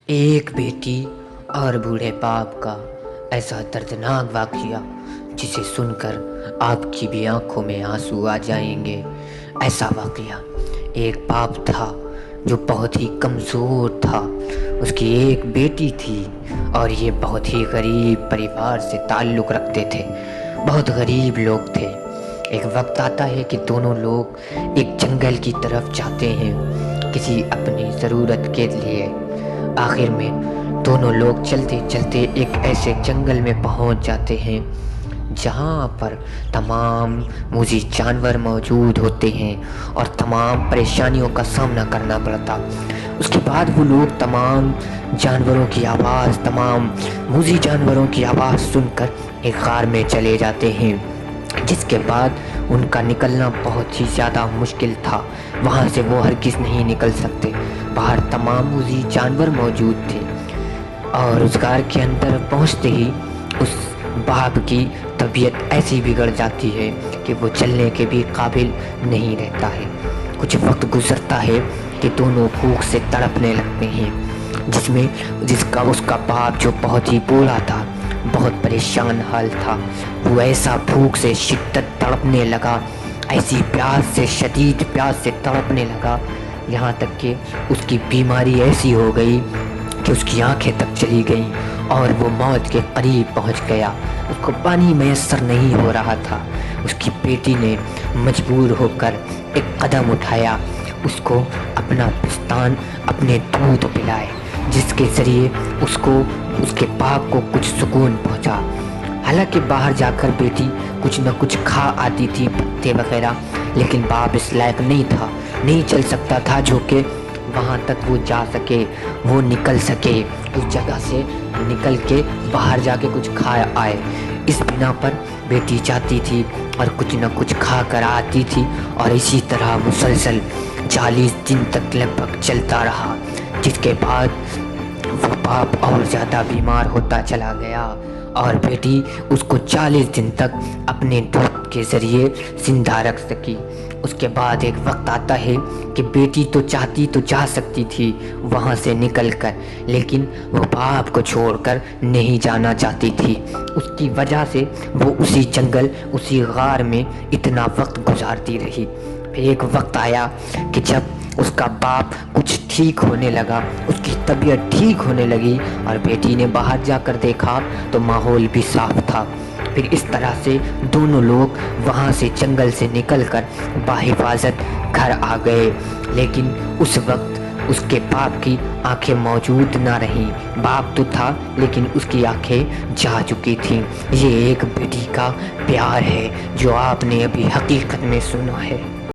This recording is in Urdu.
ایک بیٹی اور بوڑھے باپ کا ایسا دردناک واقعہ جسے سن کر آپ کی بھی آنکھوں میں آنسو آ جائیں گے۔ ایسا واقعہ، ایک باپ تھا جو بہت ہی کمزور تھا۔ اس کی ایک بیٹی تھی اور یہ بہت ہی غریب پریوار سے تعلق رکھتے تھے، بہت غریب لوگ تھے۔ ایک وقت آتا ہے کہ دونوں لوگ ایک جنگل کی طرف جاتے ہیں کسی اپنی ضرورت کے لیے۔ آخر میں دونوں لوگ چلتے چلتے ایک ایسے جنگل میں پہنچ جاتے ہیں جہاں پر تمام موذی جانور موجود ہوتے ہیں اور تمام پریشانیوں کا سامنا کرنا پڑتا۔ اس کے بعد وہ لوگ تمام جانوروں کی آواز، تمام موذی جانوروں کی آواز سن کر ایک غار میں چلے جاتے ہیں، جس کے بعد ان کا نکلنا بہت ہی زیادہ مشکل تھا۔ وہاں سے وہ ہرگز نہیں نکل سکتے۔ باہر تمام موذی جانور موجود تھے اور اس غار کے اندر پہنچتے ہی اس باپ کی طبیعت ایسی بگڑ جاتی ہے کہ وہ چلنے کے بھی قابل نہیں رہتا ہے۔ کچھ وقت گزرتا ہے کہ دونوں بھوک سے تڑپنے لگتے ہیں، اس کا باپ جو بہت ہی بوڑھا تھا، بہت پریشان حال تھا، وہ ایسا بھوک سے شدت تڑپنے لگا، ایسی پیاس سے، شدید پیاس سے تڑپنے لگا، یہاں تک کہ اس کی بیماری ایسی ہو گئی کہ اس کی آنکھیں تک چلی گئیں اور وہ موت کے قریب پہنچ گیا۔ اس کو پانی میسر نہیں ہو رہا تھا۔ اس کی بیٹی نے مجبور ہو کر ایک قدم اٹھایا، اس کو اپنا پستان، اپنے دودھ پلائے، جس کے ذریعے اس کے باپ کو کچھ سکون پہنچا۔ حالانکہ باہر جا کر بیٹی کچھ نہ کچھ کھا آتی تھی، پتے وغیرہ، لیکن باپ اس لائق نہیں تھا، نہیں چل سکتا تھا جو کہ وہاں تک وہ جا سکے، وہ نکل سکے، اس جگہ سے نکل کے باہر جا کے کچھ کھا آئے۔ اس بنا پر بیٹی جاتی تھی اور کچھ نہ کچھ کھا کر آتی تھی اور اسی طرح مسلسل 40 دن تک لگ بھگ چلتا رہا، جس کے بعد وہ باپ اور زیادہ بیمار ہوتا چلا گیا اور بیٹی اس کو 40 دن تک اپنے دودھ کے ذریعے زندہ رکھ سکی۔ اس کے بعد ایک وقت آتا ہے کہ بیٹی تو چاہتی تو جا سکتی تھی وہاں سے نکل کر، لیکن وہ باپ کو چھوڑ کر نہیں جانا چاہتی تھی۔ اس کی وجہ سے وہ اسی جنگل، اسی غار میں اتنا وقت گزارتی رہی۔ ایک وقت آیا کہ جب اس کا باپ کچھ ٹھیک ہونے لگا، اس کی طبیعت ٹھیک ہونے لگی اور بیٹی نے باہر جا کر دیکھا تو ماحول بھی صاف تھا۔ پھر اس طرح سے دونوں لوگ وہاں سے جنگل سے نکل کر بحفاظت گھر آ گئے، لیکن اس وقت اس کے باپ کی آنکھیں موجود نہ رہیں۔ باپ تو تھا لیکن اس کی آنکھیں جا چکی تھیں۔ یہ ایک بیٹی کا پیار ہے جو آپ نے ابھی حقیقت میں سنا ہے۔